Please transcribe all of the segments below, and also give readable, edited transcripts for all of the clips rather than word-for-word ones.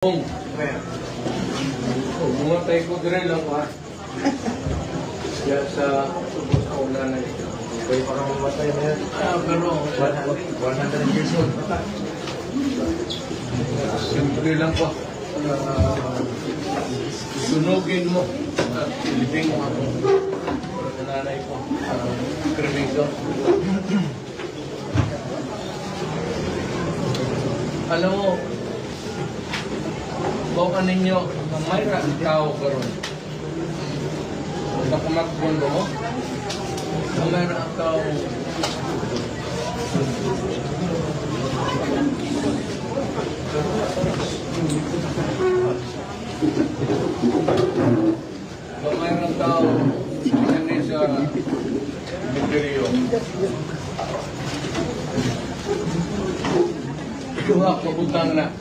Kung bumatay ko din lang pa. Kaya sa subos na ulan na ito. Pwede pa kang mamatay na yan. Pero 100 years old. simple lang pa. Sunugin mo. Ilibing mo ako. Para sa nanay ko. Kremito. Alam mo, kung ano ninyo, mayroon ang tao karon. Nakamakbon mo, mayroon ang tao. Mayroon ang tao, hindi sa misteryo. Ikuha, kabutang na.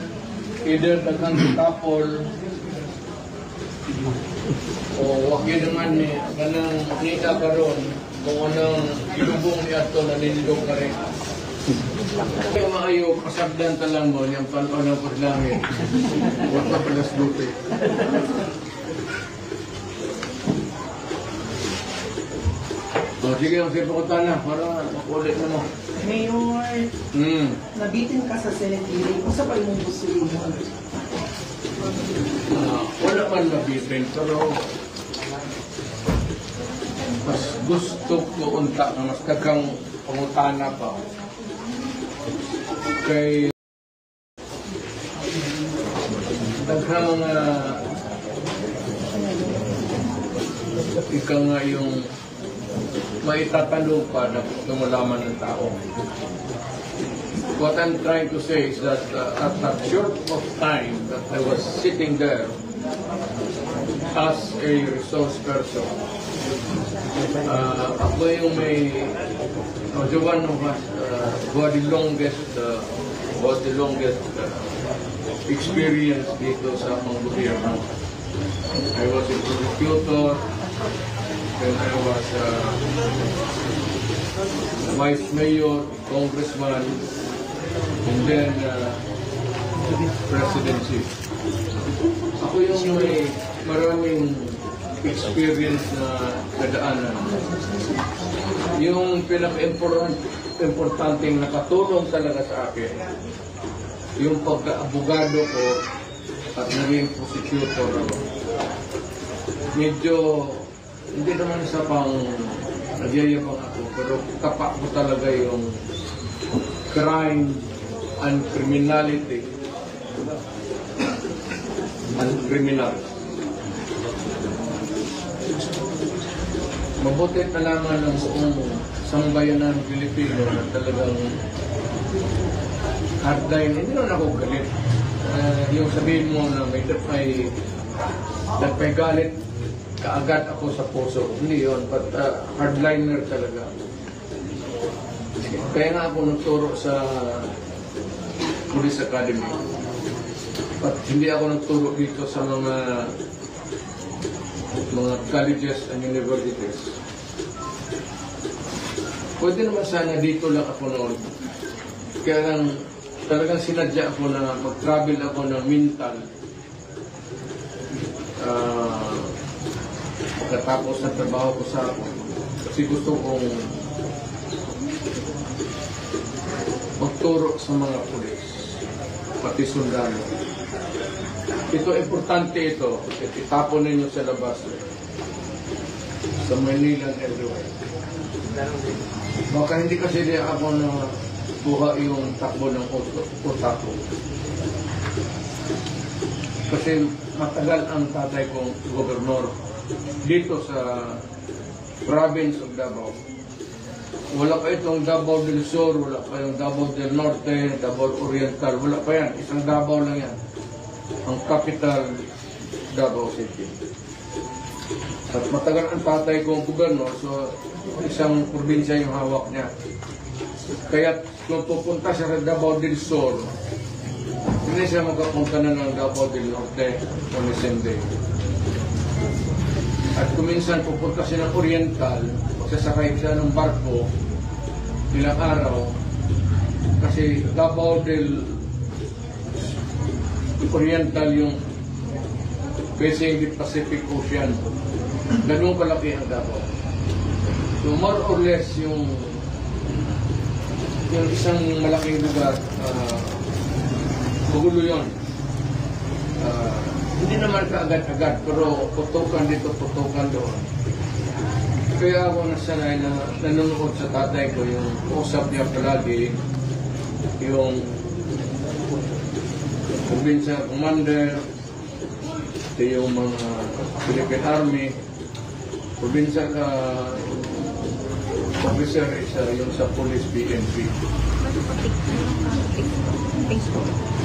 Either dagang tapol o wakil naman ni kanang nita karon kung anong ilubong niya ito na nililong ka rin. Kaya maayo, kasabdan talang mo niyang panon ng paglangin. Huwag na palas duti. Sige, ang sipakutan na para makulit na mo. Mayor, nabitin ka sa Senate hearing. Kung sa pa yung gusto mo? Wala man mabitin, pero mas gusto ko unta na mas kagang pangutana pa. Kay daghang mga ika nga yung maitatanong pa na tumalaman ng tao. What I'm trying to say is that at that short of time that I was sitting there as a resource person, ako yung may the one who has the longest experience dito sa mga gobyerno. I was a prosecutor when I was vice mayor, congressman, and then presidency. Ako yung may maraming experience na kadaanan. Yung pinaka-importanteng nakatulong talaga sa akin, yung pagka-abogado ko at naging prosecutor ako. Medyo hindi naman sa pang nagyayabang ako, pero tapak ko talaga yung crime and criminality and criminals. Mabuti talaman ng buong sambayanan ng Pilipino na talagang hardline. Hindi naman ako galit. Yung sabihin mo na may galit kaagad ako sa puso. Hindi yun, but hardliner talaga. Kaya nga ako nagturo sa Police Academy. But hindi ako nagturo dito sa mga colleges and universities. Pwede naman sana dito lang ako noon. Kaya lang talagang sinadya ako na mag-travel ako ng mental. Pagkatapos ng trabaho ko sa ako. Kasi gusto kong magturo sa mga pulis, pati sundalo. Ito, importante ito. Itapon ninyo sa labas. Sa Manila and everywhere. Baka hindi kasi di ako na buha yung takbo ng utak ko. Kasi matagal ang tatay kong gobernador dito sa province of Davao. Wala pa itong Davao del Sur, wala pa yung Davao del Norte, Davao Oriental, wala pa yan. Isang Davao lang yan. Ang capital, Davao City. At matagal ang tatay kong gobernador, so isang probinsya yung hawak niya. Kaya kung pupunta siya sa Davao del Sur, hindi siya magkapunta na ng Davao del Norte on the same day. At kuminsan pupunta siya ng Oriental, magsasakay siya ng barko ilang araw kasi Davao del oriental yung facing the Pacific Ocean. Ganun kalaki ang Davao. So more or less yung isang malaking lugar, magulo yun. Hindi naman kaagad-agad, pero putukan dito, putukan doon. Kaya ako nasanay na nanonood sa tatay ko, yung usap niya palagi, yung provincial commander, ito yung mga Philippine Army, provincial officer isa yung sa police PNP.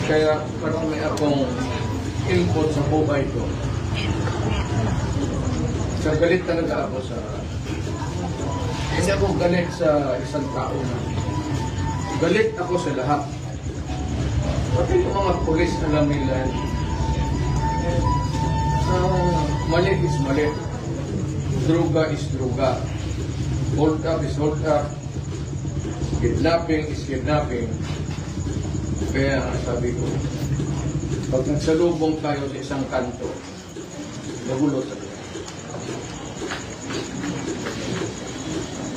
Kaya marami akong input sa buhay ko. So galit talaga ako sa... Hindi ako galit sa isang tao na. Galit ako sa lahat. Pati yung mga polis alam nila. Mali is mali. Droga is droga. Hold up is hold up. Kidnapping is kidnapping. Kaya sabi ko, pag nagsalubong tayo sa isang kanto, nagulo talaga.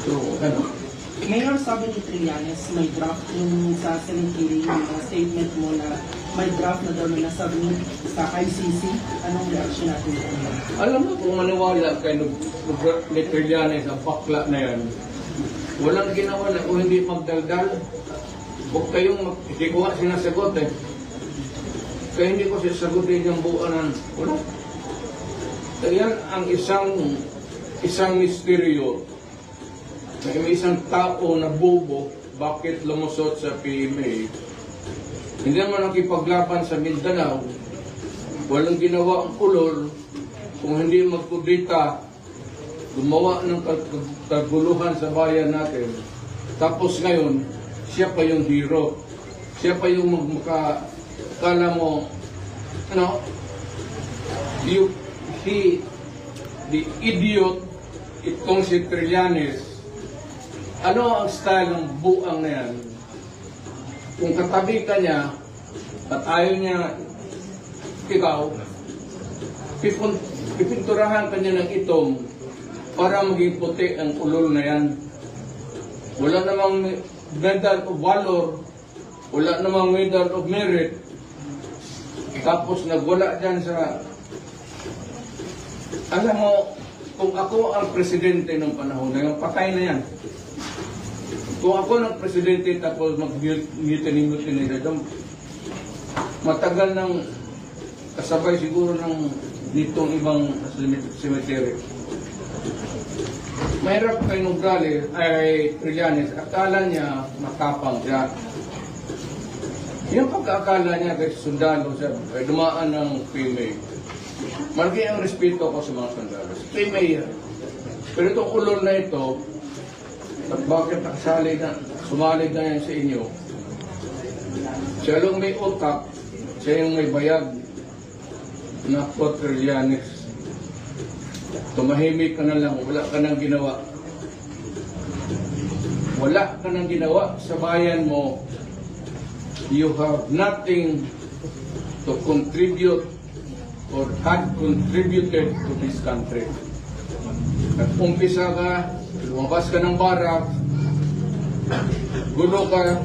So, ano? Mayor, sabi ni Trillanes, may draft yung sa Senate hearing, yung statement mo na may draft na daw na nasubmit sa ICC. Anong reaction natin ito? Alam mo, kung maniwala kay ni Trillanes ang pakla na yan, walang ginawa na kung hindi magdaldal. Huwag kayong, hindi ko nga sinasagot eh. Kaya hindi ko sinasagutin yung buuan. Wala. Kaya ang isang misteryo. May isang tao na bobo, bakit lumusot sa PMA? Hindi naman nakipaglaban sa Mindanao, walang ginawa ang kulor, kung hindi magkudita, gumawa ng kaguluhan sa bayan natin. Tapos ngayon, siya pa yung hero. Siya pa yung kala mo, ano, the idiot, itong si Trillanes. Ano ang style ng buang na yan? Kung katabi ka niya at ayaw niya ikaw, pipinturahan ka niya ng itom para maging puti ang ulol na yan. Wala namang medal of valor, wala namang medal of merit, tapos nagwala dyan sa... Alam mo, kung ako ang presidente ng panahon na yung patay na yan. Kung ako ng presidente tapos mag-mutiny matagal ng kasabay siguro ng ditong ibang cemetery. Mahirap kay Nograles ay Trillanes, akala niya matapang siya. Yung pagkakala niya kay sundalo siya, ay dumaan ng PMA. Malaki ang respeto ko sa mga sundalo. PMA yan. Pero itong ulol na ito, at bakit sumalig na yan sa inyo? Siya lang may utak, siya yung may bayag na Trillanes. Tumahimik ka na lang, wala ka nang ginawa. Wala ka nang ginawa sa bayan mo. You have nothing to contribute or had contributed to this country. Nag-umpisa ka, lumabas ka ng barak, gulo ka,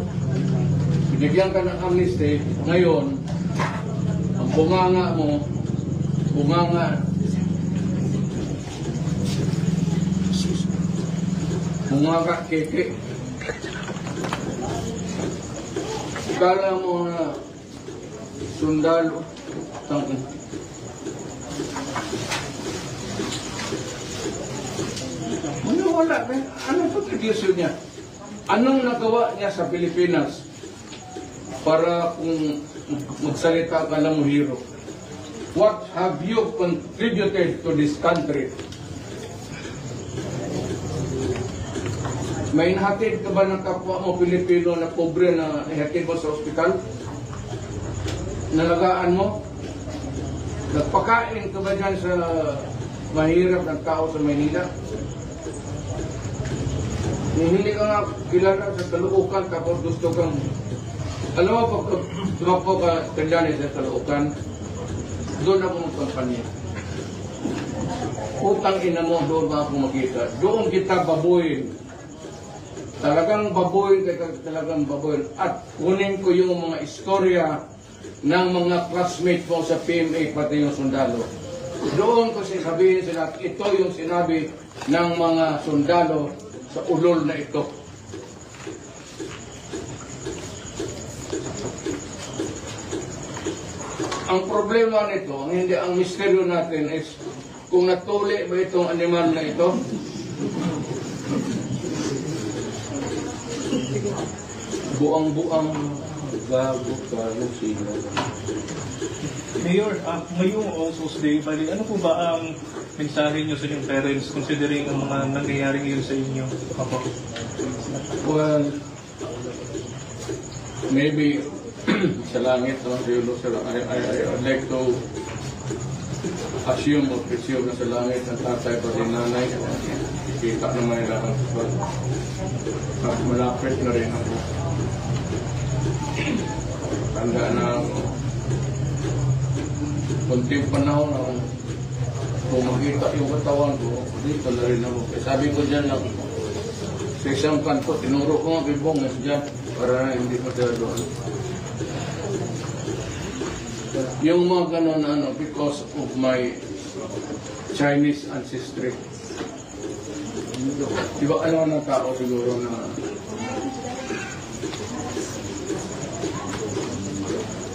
binigyan ka ng amnesty, ngayon, ang bunganga mo, bunganga keke. Ikala mo na sundalo, tangin. Wala. Anong contribution niya? Anong nagawa niya sa Pilipinas para kung magsalita ka lang mo hero? What have you contributed to this country? May nahatid ka ba ng kapwa mo Pilipino na pobre na ihatid mo sa ospital? Nalagaan mo? Nagpakain ka ba dyan sa mahirap ng tao sa Maynila? Hindi ka nga kilala sa Caloocan tapos gusto kang... Alam mo, Tumakbo ka Trillanes sa Caloocan, doon ako magkampanya. Utang ina mo, doon ba ako makita? Doon kita babuyin. Talagang babuyin, talagang babuyin. At kunin ko yung mga istorya ng mga classmates mo sa PMA, pati yung sundalo. Doon ko sabihin sila, ito yung sinabi ng mga sundalo sa ulol na ito. Ang problema nito, ang misteryo natin is kung natuli ba itong animal na ito. Buang-buang bago ka sila. Mayor, ngayong All-Souls Day, bali, ano po ba ang mensahe niyo sa inyong parents considering ang mga nangyayari ngayon sa inyo? Apo. Well, maybe sa langit, no? I'd like to assume or presume na sa langit ng tatay pa rin nanay. Kita naman nila ang at malapit na rin ako. Tanda na ako. Kunting panahon ako. Kung makita yung katawan ko, dito na rin ako. Sabi ko dyan lang, sa isang kanto, tinuro ko nga bibongas dyan para hindi masyado. Yung mga ganon, because of my Chinese ancestry. Diba alam ng tao siguro na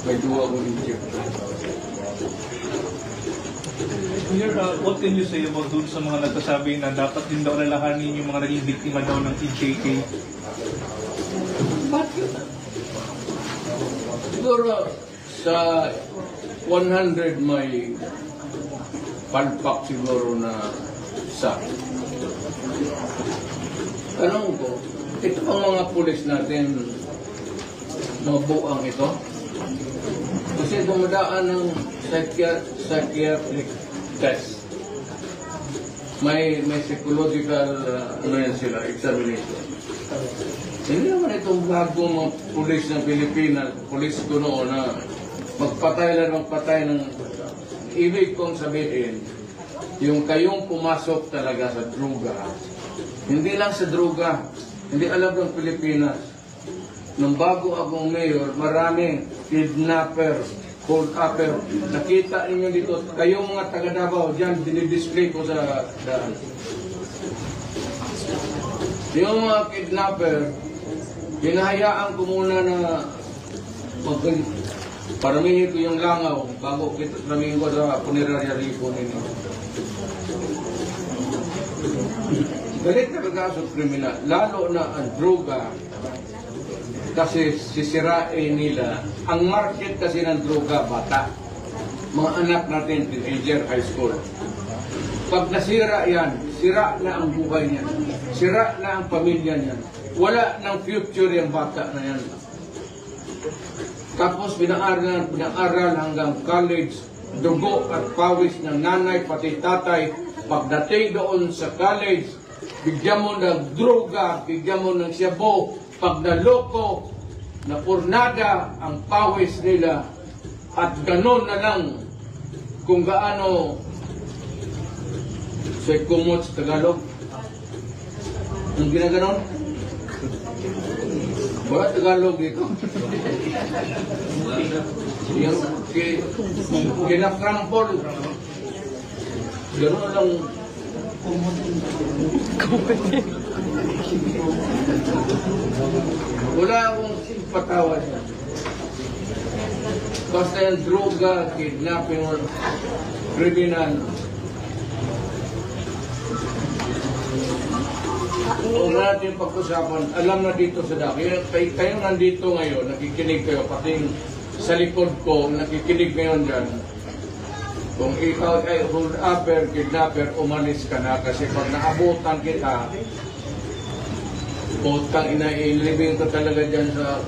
may duwa kong Egypt. Mayor, what can you say about dun sa mga nagsasabi na dapat din daw lalahanin yung mga naging biktima daw ng EJK? Bakit? Siguro sa 100 may palpak siguro na isa. Tanong ko, ito ang mga pulis natin, mga buang ito. Kasi dumadaan ng psychiatric test. May psychological sila, examination. Hindi naman itong bagong mga pulis ng Pilipinas, pulis ko noon na magpatay ng ibig kong sabihin, yung kayong pumasok talaga sa droga. Hindi lang sa droga, hindi alam ng Pilipinas. Nung bago akong mayor, maraming kidnapper, hold upper. Nakita ninyo dito, kayong mga taga Davao, dyan, dinidisplay ko sa daan. Yung mga kidnapper, hinahayaan ko muna na paramihin ko yung langaw bago paramihin ko sa punerarya ripo ninyo. Galit na pagkaso kriminal, lalo na ang droga, kasi sisirain nila. Ang market kasi ng droga, bata. Mga anak natin, teenager, high school. Pag nasira yan, sira na ang buhay niya. Sira na ang pamilya niya. Wala ng future yung bata na yan. Tapos pinaaral hanggang college, dugo at pawis ng nanay pati tatay. Pagdating doon sa college, bigyan mo ng droga, bigyan mo ng siyabo. Pag naloko, napurnada ang pawis nila at ganon na lang kung gaano sa kumot sa Tagalog. Ang ginaganon? Wala Tagalog dito. Yung kinakrampol. Ganon lang. Wala akong patawad. Basta yung droga, kidnapping, or kriminal. Huwag natin pag-usapan, alam na dito sa daki. Kayo nandito ngayon, nakikinig kayo, pati sa likod ko, nakikinig ngayon dyan. Kung ikaw ay hold upper, kidnapper, umalis ka na kasi pag naabutan kita, utang ilibing ko talaga dyan sa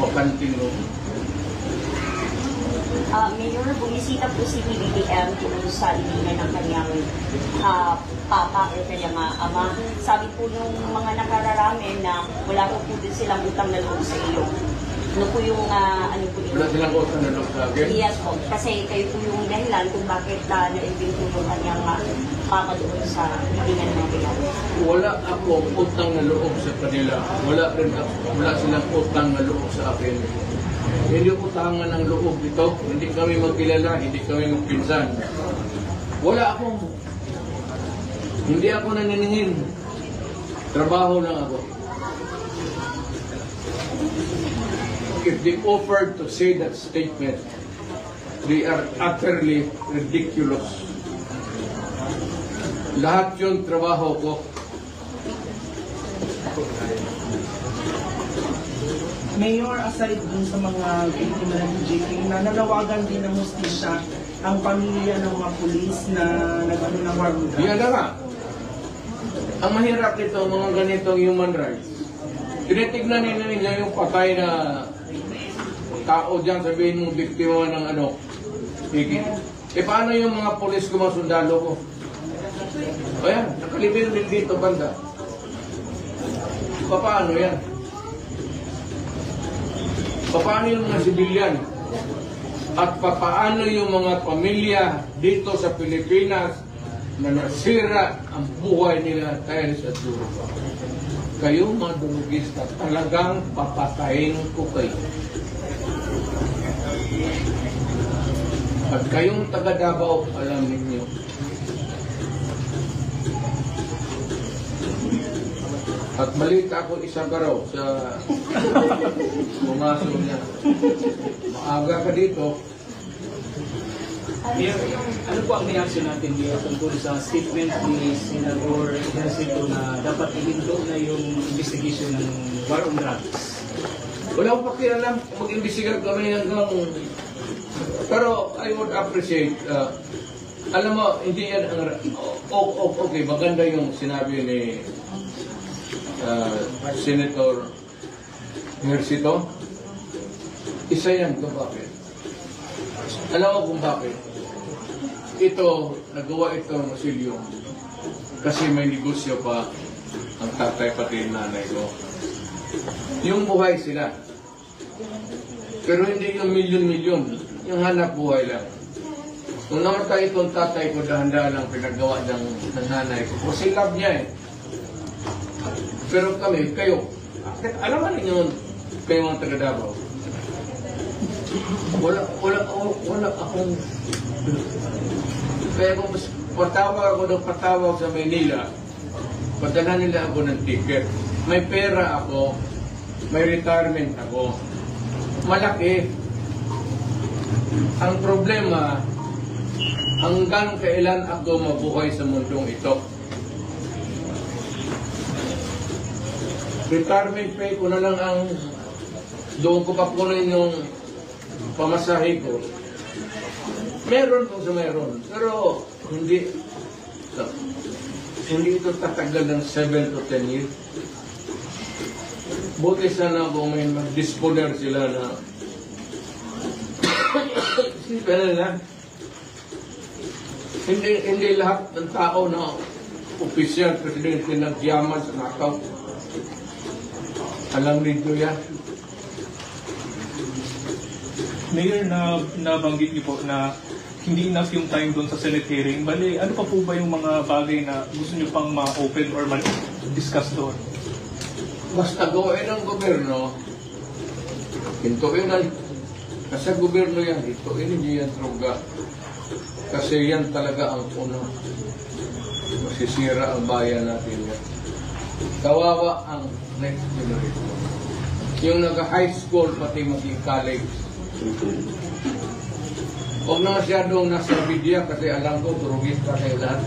pakanting mo. Mayor, bumisita po si PBBM doon sa ininan ng kanyang papa o kanyang ama. Sabi po nung mga nakararami na wala po din silang utang na loob sa iyo. Ano po yung, ano po Wala yung... silang utang na loob sa akin. Yes po, kasi kayo po yung dahilan kung bakit na-invento yung kanyang papa doon sa hilingan ng mga kailangan. Wala akong utang na loob sa kanila. Wala silang utang na loob sa akin. Hindi utangan ng loob ito. Hindi kami magkilala, hindi kami magpinsan. Hindi ako naniningin. Trabaho lang ako. If they offered to say that statement, they are utterly ridiculous. Lahat yun trabaho ko. Mayor, aside dun sa mga biktima ng JK, nananawagan din ng hustisya ang pamilya ng mga pulis na nag-ano ng war on drugs. Yan na nga. Ang mahirap nito, mga ganitong human rights. Tinitignan nila yung patay na tao dyan, sabihin mong biktima ng ano. Paano yung mga pulis ko, mga sundalo ko? O yan, nakalibir din dito banda. Paano yan? Paano yung mga sibilyan? At paano yung mga pamilya dito sa Pilipinas na nasira ang buhay nila dahil sa droga? Kayo mga drugista, talagang papatayin ko kayo. At kayong taga Davao, alam ninyo, at balita ako isang araw sa bumaso niya. Maaga ka dito. Mayor, ano po ang reaction natin dito tungkol sa statement ni Senador Ejercito na dapat ilinto na yung investigation ng war on drugs? Wala akong pakialam. Mag-imbestigar kami hanggang... Pero I would appreciate... alam mo, hindi yan ang... Okay, maganda yung sinabi ni Senator Ejercito. Isa yan kung bakit. Alam mo kung bakit. Ito, nagawa ito ng Masilyo kasi may negosyo pa ang tatay pati nanay ko. Yung buhay sila. Pero hindi yung milyon-milyon. Yung hanap buhay lang. Kung namatay itong tatay ko, dahan-dahan lang pinagawa ng nanay ko. Kasi love niya eh. Pero kami, kayo, alam mo ninyo, kayo mga taga-Davao, wala akong... Kaya kung patawag sa Manila, padala nila ako ng ticket. May pera ako, may retirement ako. Malaki. Ang problema, hanggang kailan ako mabuhay sa mundong ito? Retirement pay ko na lang ang doon ko pa kunin yung pamasahe ko. Meron kung sa meron. Pero hindi ito tatagal ng 7 to 10 years. Buti sana kung may mag-disponer sila na isipin nila. Hindi lahat ng tao na opisyal, presidente nagyaman sa nakaw. Alam nito yan. Mayor, nabanggit niyo po na hindi enough yung time doon sa Senate hearing. Bali, ano pa po ba yung mga bagay na gusto niyo pang ma-open or ma-discuss doon? Basta gawin ng gobyerno, hintuin na, nasa gobyerno yan, hintuin niyo yan droga. Kasi yan talaga ang puno. Masisira ang bayan natin yan. Kawawa ang next generation. Yung nag-high school, pati mag-college. Huwag na masyadong nasa media kasi alam ko, turugis pa kayo lahat.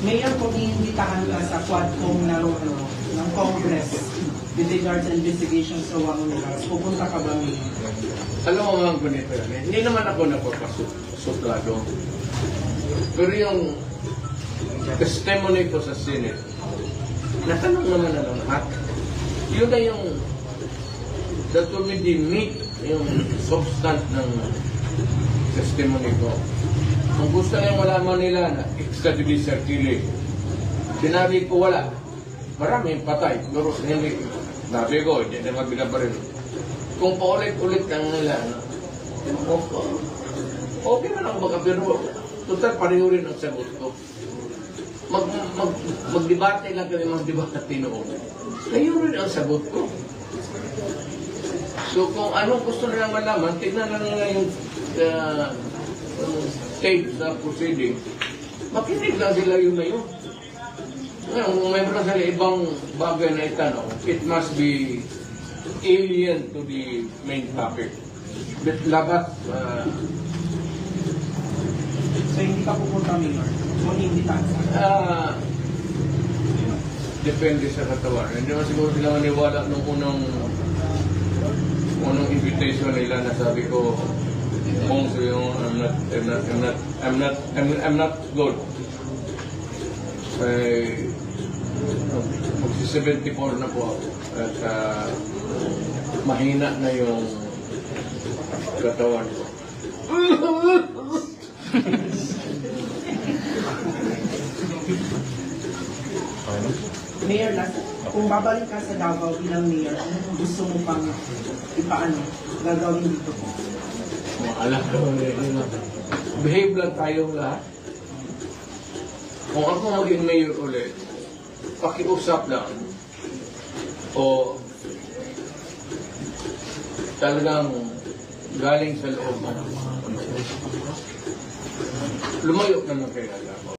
Mayor, kung iimbitahan ka sa Quadcom ng Congress with regards to investigations sa war on drugs, pupunta ka ba, Mayor? Alam mo mga ganito yan. Hindi naman ako napapasuplado. Pero yung testimony ko sa Senate, natanong naman na lahat. Yun na yung that will be the meat, yung substance ng testimony ko. Kung gusto niyang malaman nila na extrajudicial killing, sinabi ko wala. maraming patay. Pero hindi, sabi ko, hindi na binabaril. Kung paulit-ulit lang nila, okay man ako magkapiro. Total, pareho rin ang sagot ko. Magdebate lang kami, magdebate noon. Ngayon rin ang sagot ko. So kung anong gusto nilang malaman, tignan lang nila yung state sa proceeding. Makinig lang sila yun na yun. Ngayon, kung may mga sila ibang bagay na itanong, it must be alien to the main topic. Labas, So hindi ka pupunta, Mayor? O hindi tansa? depende sa katawan. Hindi naman siguro sila maniwala nung unang invitation nila na sabi ko, kung so yung I'm not good. Magsi-74 na po ako. At mahina na yung katawan ko. Mayor, kung babalik ka sa Davao bilang mayor, ano gusto mo pang ipaano, gagawin dito po? Alam ko, behave lang tayong lahat. Kung ako maging mayor ulit, pakiusap lang. O talagang galing sa loob. Lumayo na lang kayo.